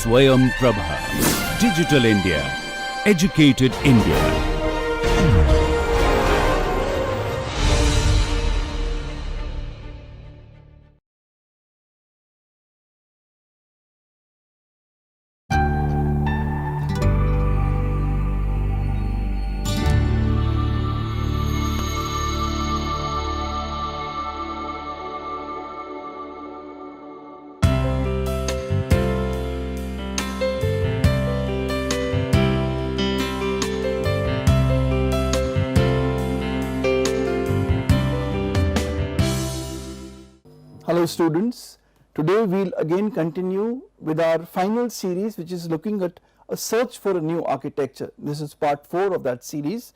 SwayamPrabha. Digital India. Educated India. Hello students, today we'll again continue with our final series, which is looking at a search for a new architecture. This is part 4 of that series,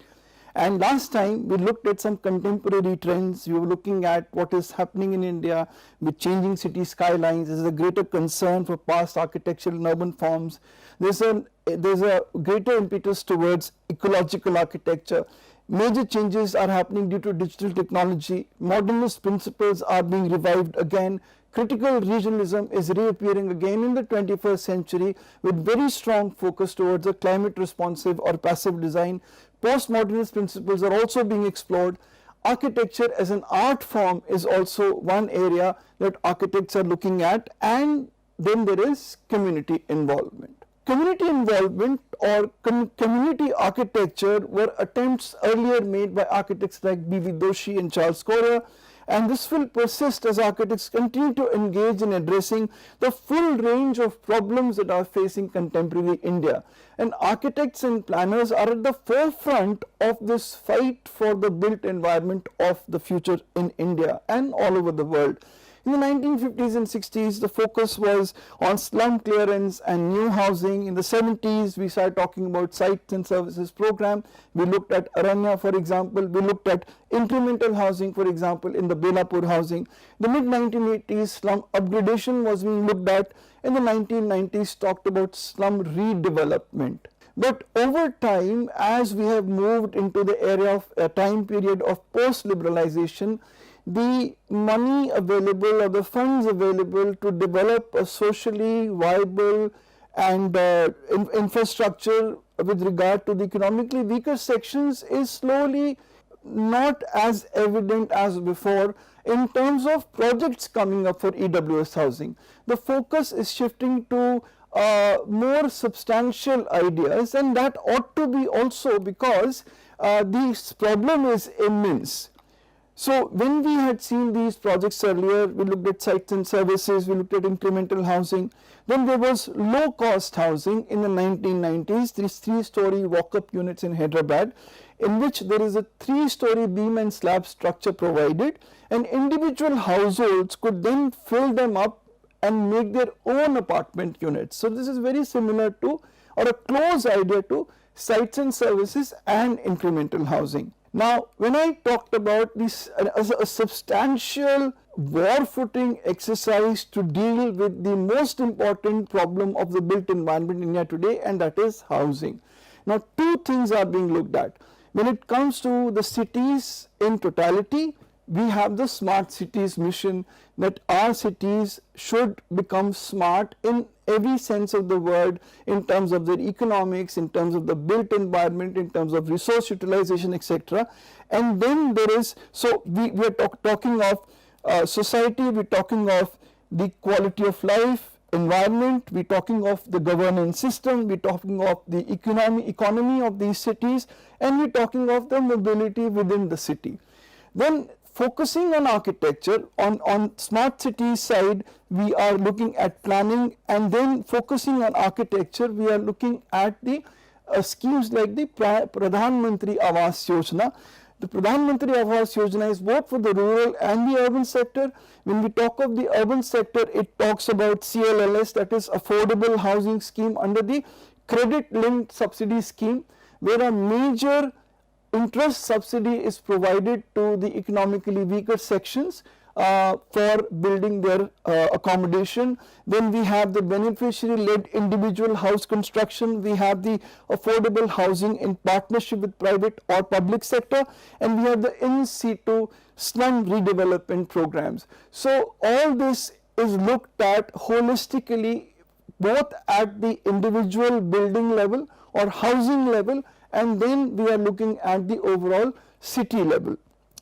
and last time we looked at some contemporary trends. We were looking at what is happening in India with changing city skylines. There is a greater concern for past architectural and urban forms. There's a greater impetus towards ecological architecture. Major changes are happening due to digital technology. Modernist principles are being revived again. Critical regionalism is reappearing again in the 21st century with very strong focus towards a climate responsive or passive design. Postmodernist principles are also being explored. Architecture as an art form is also one area that architects are looking at, and then there is community involvement. Community involvement or community architecture were attempts earlier made by architects like B.V. Doshi and Charles Correa, and this will persist as architects continue to engage in addressing the full range of problems that are facing contemporary India. And architects and planners are at the forefront of this fight for the built environment of the future in India and all over the world. In the 1950s and 60s, the focus was on slum clearance and new housing. In the 70s, we started talking about sites and services program. We looked at Aranya, for example. We looked at incremental housing, for example, in the Belapur housing. The mid-1980s, slum upgradation was being looked at. In the 1990s, talked about slum redevelopment. But over time, as we have moved into the area of a time period of post-liberalization, the money available or the funds available to develop a socially viable and infrastructure with regard to the economically weaker sections is slowly not as evident as before in terms of projects coming up for EWS housing. The focus is shifting to more substantial ideas, and that ought to be also because this problem is immense. So when we had seen these projects earlier, we looked at sites and services, we looked at incremental housing. Then there was low cost housing in the 1990s, these 3-story walk-up units in Hyderabad, in which there is a 3-story beam and slab structure provided, and individual households could then fill them up and make their own apartment units. So this is very similar to, or a close idea to, sites and services and incremental housing. Now, when I talked about this as a substantial war footing exercise to deal with the most important problem of the built environment in India today, and that is housing. Now, two things are being looked at. When it comes to the cities in totality, we have the smart cities mission, that our cities should become smart in every sense of the word, in terms of their economics, in terms of the built environment, in terms of resource utilization, etc. And then there is, so we are talking of society, we are talking of the quality of life, environment, we are talking of the governance system, we are talking of the economy of these cities, and we are talking of the mobility within the city. Then focusing on architecture, on smart cities side, we are looking at planning, and then focusing on architecture, we are looking at the schemes like the Pradhan Mantri Awas Yojana. The Pradhan Mantri Awas Yojana is both for the rural and the urban sector. When we talk of the urban sector, it talks about CLLS, that is Affordable Housing Scheme under the Credit Linked Subsidy Scheme, where a major interest subsidy is provided to the economically weaker sections for building their accommodation. Then we have the beneficiary-led individual house construction, we have the affordable housing in partnership with private or public sector, and we have the in situ slum redevelopment programs. So all this is looked at holistically both at the individual building level or housing level, and then we are looking at the overall city level.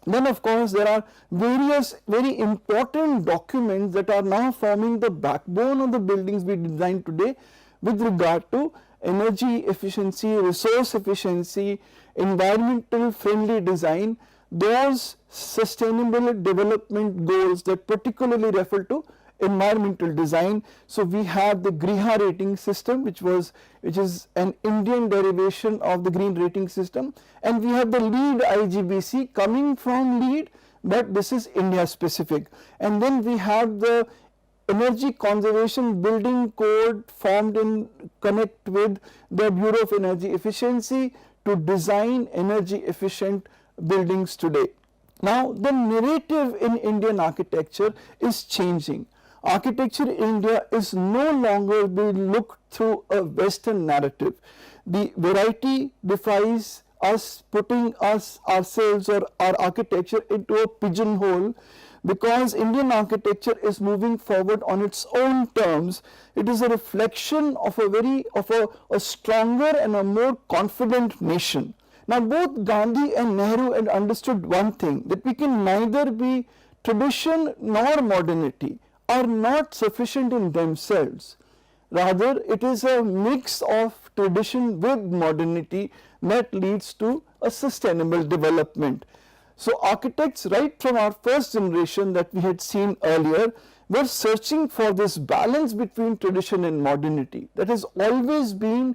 Then of course there are various very important documents that are now forming the backbone of the buildings we design today with regard to energy efficiency, resource efficiency, environmental friendly design, those sustainable development goals that particularly refer to environmental design. So we have the Griha rating system, which is an Indian derivation of the green rating system, and we have the LEED IGBC coming from LEED, but this is India specific. And then we have the Energy Conservation Building Code formed in connect with the Bureau of Energy Efficiency to design energy efficient buildings today. Now the narrative in Indian architecture is changing. Architecture in India is no longer being looked through a Western narrative. The variety defies us putting ourselves or our architecture into a pigeonhole, because Indian architecture is moving forward on its own terms. It is a reflection of a stronger and a more confident nation. Now both Gandhi and Nehru had understood one thing, that we can neither be tradition nor modernity are not sufficient in themselves. Rather, it is a mix of tradition with modernity that leads to a sustainable development. So architects right from our first generation that we had seen earlier were searching for this balance between tradition and modernity. That has always been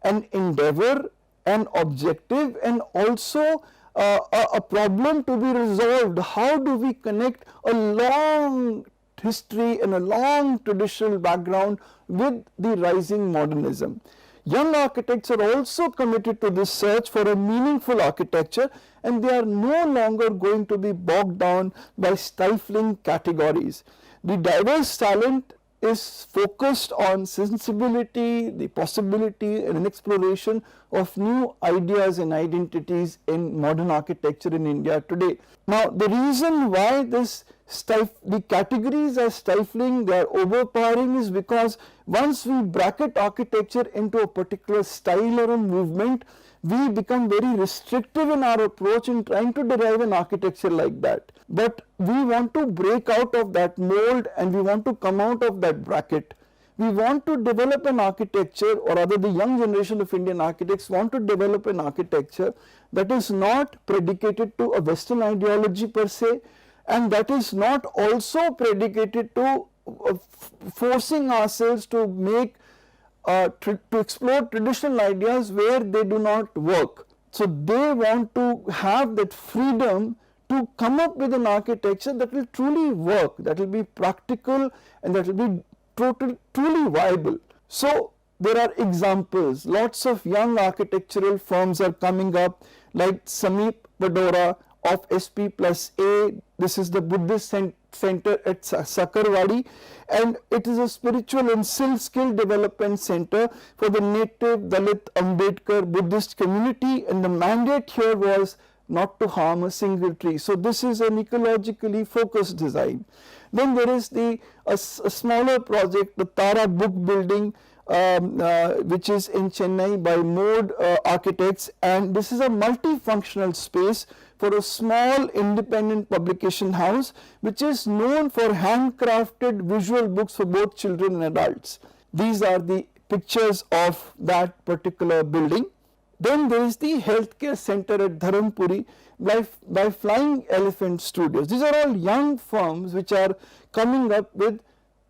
an endeavor, an objective, and also a problem to be resolved. How do we connect a long history and a long traditional background with the rising modernism? Young architects are also committed to this search for a meaningful architecture, and they are no longer going to be bogged down by stifling categories. The diverse talent is focused on sensibility, the possibility and an exploration of new ideas and identities in modern architecture in India today. Now the reason why the categories are stifling, they are overpowering, is because once we bracket architecture into a particular style or a movement, we become very restrictive in our approach in trying to derive an architecture like that. But we want to break out of that mold and we want to come out of that bracket. We want to develop an architecture, or rather the young generation of Indian architects want to develop an architecture that is not predicated to a Western ideology per se, and that is not also predicated to forcing ourselves to make to explore traditional ideas where they do not work. So they want to have that freedom to come up with an architecture that will truly work, that will be practical, and that will be truly viable. So there are examples, lots of young architectural firms are coming up, like Sameep Badora of SP+A. This is the Buddhist center at Sakarwadi, and it is a spiritual and skill development center for the native Dalit Ambedkar Buddhist community, and the mandate here was not to harm a single tree. So this is an ecologically focused design. Then there is a smaller project, the Tara Book Building, which is in Chennai by Mode Architects, and this is a multifunctional space for a small independent publication house which is known for handcrafted visual books for both children and adults. These are the pictures of that particular building. Then there is the healthcare center at Dharampuri by Flying Elephant Studios. These are all young firms which are coming up with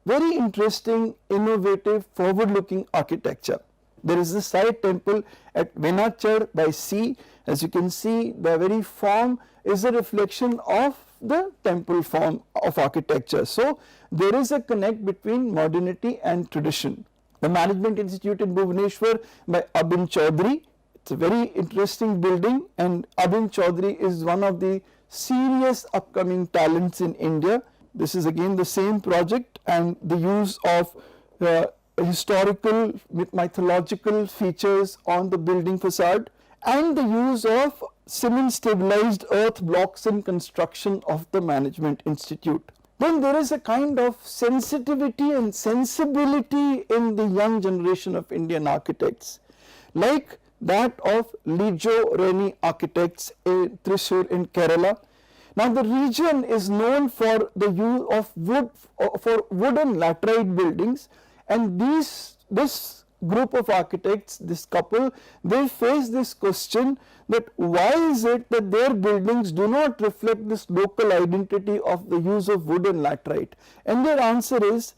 very interesting, innovative, forward-looking architecture. There is the Sai temple at Venachar by sea. As you can see, the very form is a reflection of the temple form of architecture. So there is a connect between modernity and tradition. The Management Institute in Bhubaneswar by Abhin Chaudhary. It's a very interesting building, and Abhin Chaudhary is one of the serious upcoming talents in India. This is again the same project, and the use of historical mythological features on the building facade, and the use of cement stabilized earth blocks in construction of the Management Institute. then there is a kind of sensitivity and sensibility in the young generation of Indian architects, like that of Lijo Reni architects in Thrissur in Kerala. Now the region is known for the use of wooden laterite buildings, and this group of architects, this couple, they face this question that why is it that their buildings do not reflect this local identity of the use of wood and laterite? And their answer is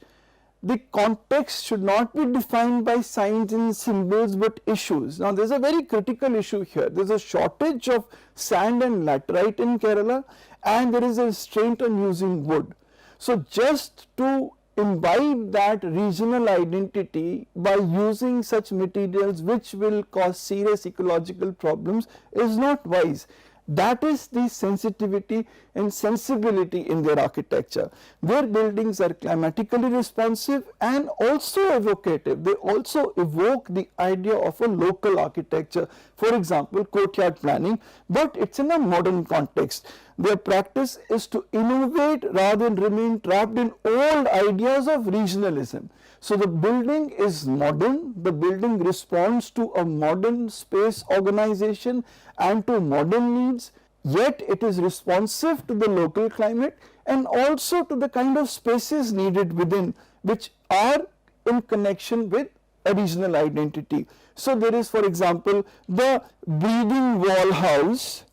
the context should not be defined by signs and symbols but issues. Now there is a very critical issue here. There is a shortage of sand and laterite in Kerala, and there is a restraint on using wood. So just to imbibe that regional identity by using such materials which will cause serious ecological problems is not wise. That is the sensitivity and sensibility in their architecture. Their buildings are climatically responsive and also evocative. They also evoke the idea of a local architecture, for example courtyard planning, but it is in a modern context. Their practice is to innovate rather than remain trapped in old ideas of regionalism. So the building is modern, the building responds to a modern space organization and to modern needs, yet it is responsive to the local climate and also to the kind of spaces needed within, which are in connection with a regional identity. So there is, for example, the breathing wall house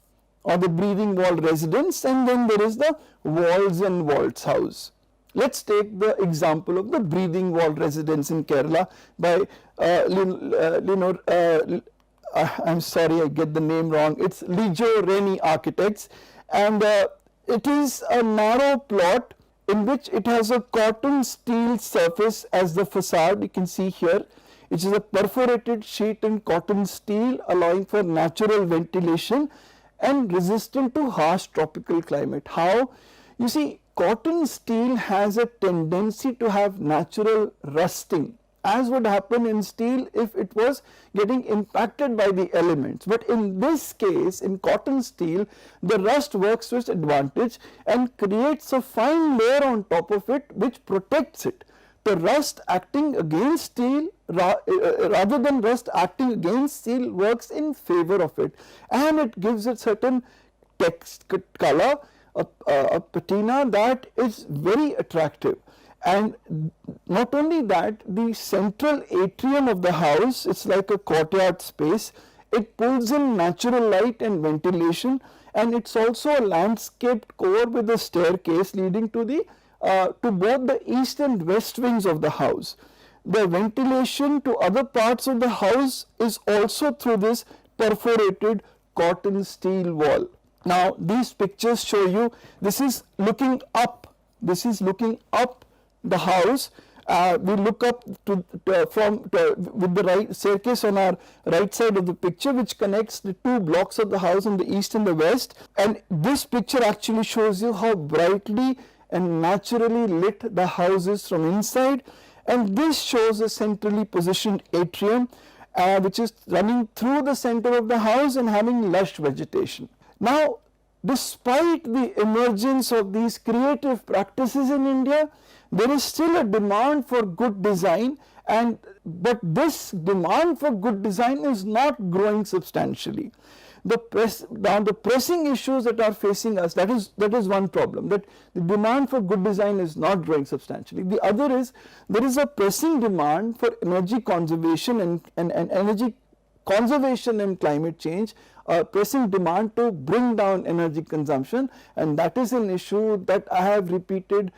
or the breathing wall residence, and then there is the walls and vaults house. Let us take the example of the breathing wall residence in Kerala by I'm sorry I get the name wrong, it is Lijo Reni architects, and it is a narrow plot in which it has a cotton steel surface as the facade. You can see here, which is a perforated sheet in cotton steel allowing for natural ventilation and resistant to harsh tropical climate. How? You see, cotton steel has a tendency to have natural rusting, as would happen in steel if it was getting impacted by the elements. But in this case, in cotton steel, the rust works to its advantage and creates a fine layer on top of it which protects it. The rust acting against steel rather than rust acting against steel works in favor of it, and it gives it certain color, a patina that is very attractive. And not only that, the central atrium of the house, it's like a courtyard space, it pulls in natural light and ventilation, and it's also a landscaped core with a staircase leading to the to both the east and west wings of the house. The ventilation to other parts of the house is also through this perforated cotton steel wall. Now these pictures show you, this is looking up the house. We look up with the right staircase on our right side of the picture, which connects the two blocks of the house on the east and the west, and this picture actually shows you how brightly and naturally lit the house is from inside. And this shows a centrally positioned atrium which is running through the center of the house and having lush vegetation. Now despite the emergence of these creative practices in India, there is still a demand for good design, but this demand for good design is not growing substantially. The pressing issues that are facing us, that is one problem, that the demand for good design is not growing substantially. The other is, there is a pressing demand for energy conservation and energy conservation and climate change, a pressing demand to bring down energy consumption, and that is an issue that I have repeated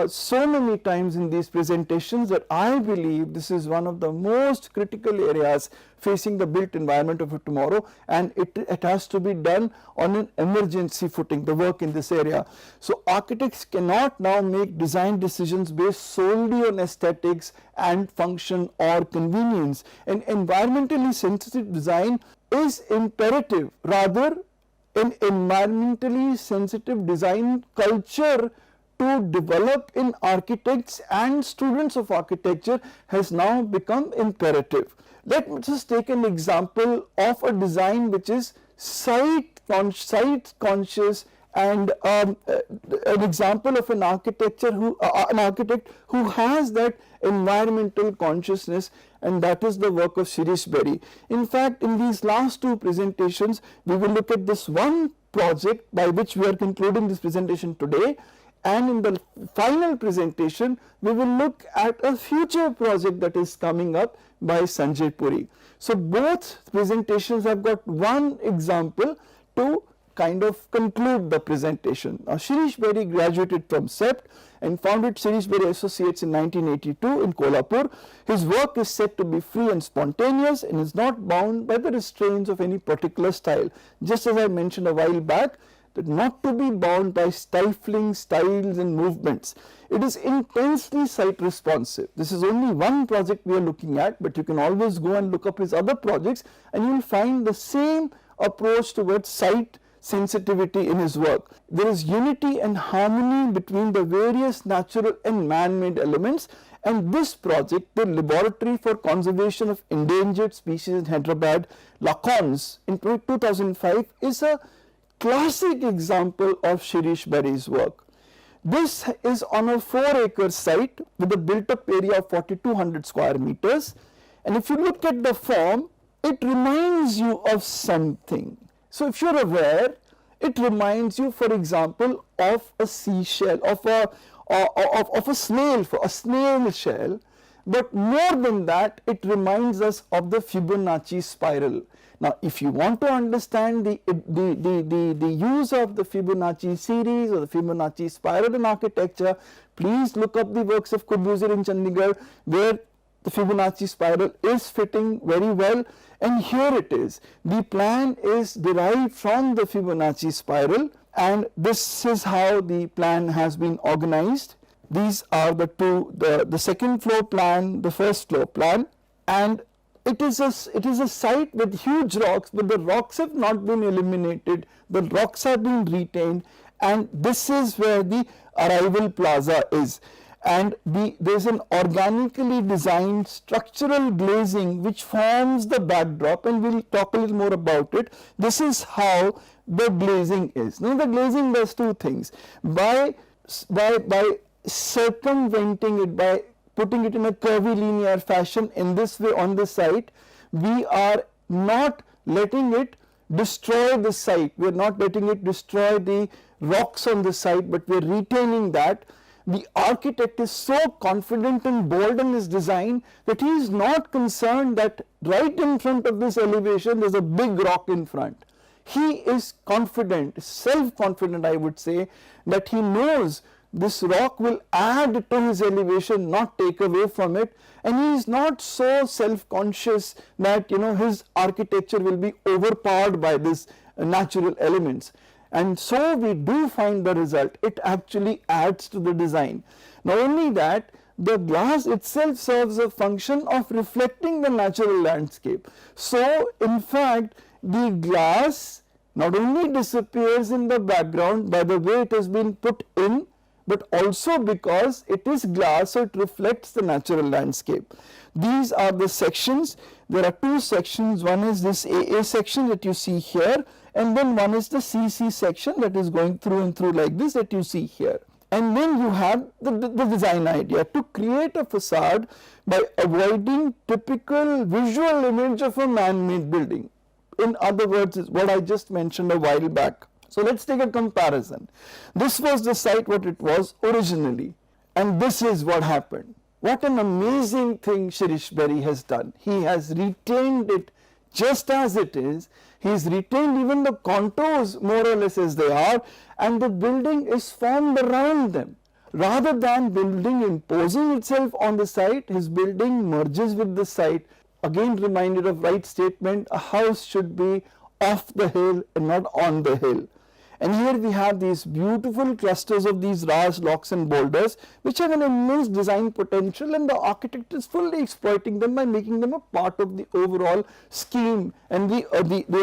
so many times in these presentations, that I believe this is one of the most critical areas facing the built environment of tomorrow, and it has to be done on an emergency footing, the work in this area. So architects cannot now make design decisions based solely on aesthetics and function or convenience, and environmentally sensitive design is imperative. Rather, an environmentally sensitive design culture to develop in architects and students of architecture has now become imperative. Let me just take an example of a design which is site conscious and an example of an architect who has that environmental consciousness, and that is the work of Shirish Berry. In fact, in these last two presentations, we will look at this one project by which we are concluding this presentation today, and in the final presentation we will look at a future project that is coming up by Sanjay Puri. So both presentations have got one example to kind of conclude the presentation. Now, Shirish Berry graduated from CEPT and founded Shirish Berry Associates in 1982 in Kolhapur. His work is said to be free and spontaneous and is not bound by the restraints of any particular style. Just as I mentioned a while back, that not to be bound by stifling styles and movements. It is intensely site responsive. This is only one project we are looking at, but you can always go and look up his other projects and you will find the same approach towards site sensitivity in his work. There is unity and harmony between the various natural and man-made elements, and this project, the Laboratory for Conservation of Endangered Species in Hyderabad, LACONS, in 2005, is a classic example of Shirish Berry's work. This is on a 4-acre site with a built-up area of 4,200 square meters, and if you look at the form, it reminds you of something. So if you are aware, it reminds you, for example, of a seashell, of a snail shell, but more than that, it reminds us of the Fibonacci spiral. Now, if you want to understand the use of the Fibonacci series or the Fibonacci spiral in architecture, please look up the works of Corbusier in Chandigarh, where the Fibonacci spiral is fitting very well, and here it is. The plan is derived from the Fibonacci spiral, and this is how the plan has been organized. These are the two, the second floor plan, the first floor plan, and it is a site with huge rocks, but the rocks have not been eliminated, the rocks have been retained, and this is where the arrival plaza is. And there is an organically designed structural glazing which forms the backdrop, and we will talk a little more about it. This is how the glazing is. Now, the glazing does two things. By circumventing it, by putting it in a curvilinear fashion in this way on the site, we are not letting it destroy the site. We are not letting it destroy the rocks on the site, but we are retaining that. The architect is so confident and bold in his design that he is not concerned that right in front of this elevation there is a big rock in front. He is confident, self-confident I would say, that he knows this rock will add to his elevation, not take away from it, and he is not so self-conscious that his architecture will be overpowered by these natural elements. And so we do find the result, it actually adds to the design. Not only that, the glass itself serves a function of reflecting the natural landscape. So in fact, the glass not only disappears in the background by the way it has been put in, but also because it is glass, so it reflects the natural landscape. These are the sections. There are two sections. One is this AA section that you see here, and then one is the CC section that is going through and through like this that you see here. And then you have the design idea to create a facade by avoiding typical visual image of a man-made building. In other words, is what I just mentioned a while back. So let's take a comparison. This was the site what it was originally, and this is what happened. What an amazing thing Shirish Berry has done. He has retained it just as it is. He has retained even the contours more or less as they are, and the building is formed around them. Rather than building imposing itself on the site, his building merges with the site. Again reminded of right statement, a house should be off the hill and not on the hill. And here we have these beautiful clusters of these rocks and boulders which have an immense design potential, and the architect is fully exploiting them by making them a part of the overall scheme and the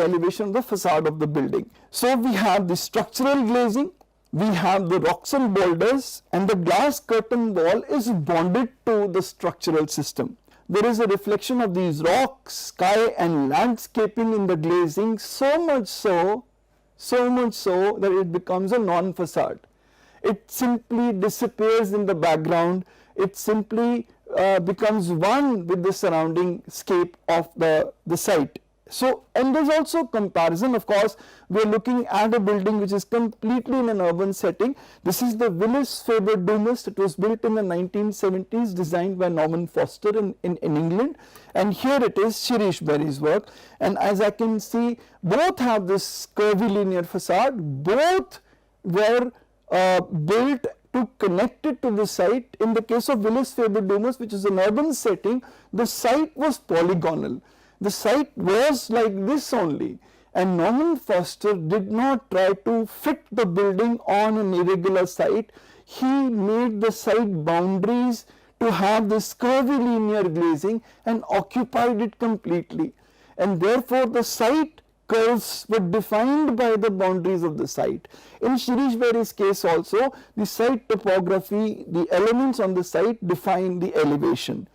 elevation of the facade of the building. So we have the structural glazing, we have the rocks and boulders, and the glass curtain wall is bonded to the structural system. There is a reflection of these rocks, sky and landscaping in the glazing, so much so so much so that it becomes a non-facade. It simply disappears in the background, it simply becomes one with the surrounding scape of the site. So, and there is also comparison. Of course, we are looking at a building which is completely in an urban setting. This is the Willis Faber Domus. It was built in the 1970s, designed by Norman Foster in England, and here it is Shirish Berry's work. And as I can see, both have this curvilinear facade, both were built to connect it to the site. In the case of Willis Faber Domus, which is an urban setting, the site was polygonal. The site was like this only, and Norman Foster did not try to fit the building on an irregular site. He made the site boundaries to have this curvilinear glazing and occupied it completely, and therefore the site curves were defined by the boundaries of the site. In Shirish Berry's case also, the site topography, the elements on the site define the elevation.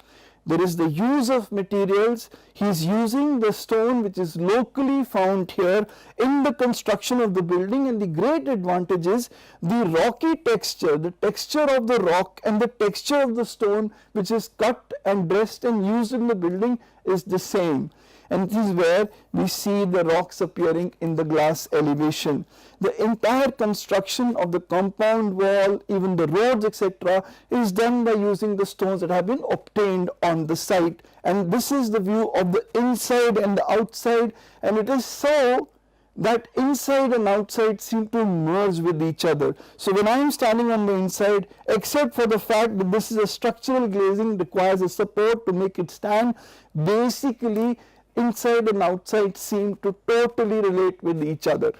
There is the use of materials. He is using the stone which is locally found here in the construction of the building, and the great advantage is the rocky texture, the texture of the rock and the texture of the stone which is cut and dressed and used in the building is the same. And this is where we see the rocks appearing in the glass elevation. The entire construction of the compound wall, even the roads, etc., is done by using the stones that have been obtained on the site. And this is the view of the inside and the outside, and it is so that inside and outside seem to merge with each other. So when I am standing on the inside, except for the fact that this is a structural glazing, requires a support to make it stand, basically inside and outside seem to totally relate with each other.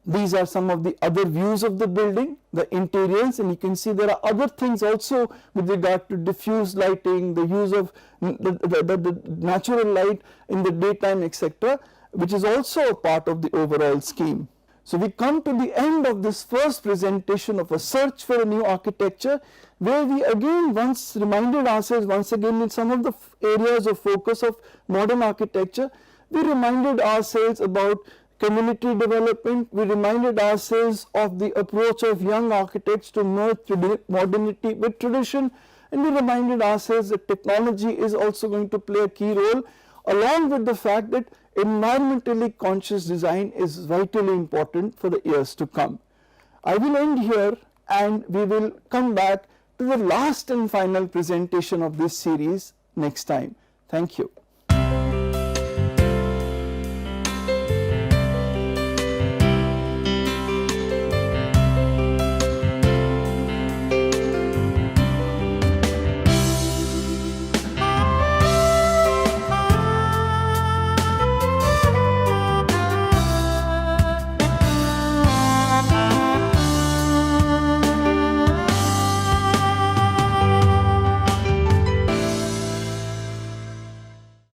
These are some of the other views of the building, the interiors, and you can see there are other things also with regard to diffuse lighting, the use of the natural light in the daytime, etc., which is also a part of the overall scheme. So we come to the end of this first presentation of a search for a new architecture, where we again once reminded ourselves once again in some of the areas of focus of modern architecture. We reminded ourselves about community development, we reminded ourselves of the approach of young architects to merge modernity with tradition, and we reminded ourselves that technology is also going to play a key role, along with the fact that environmentally conscious design is vitally important for the years to come. I will end here, and we will come back to the last and final presentation of this series next time. Thank you.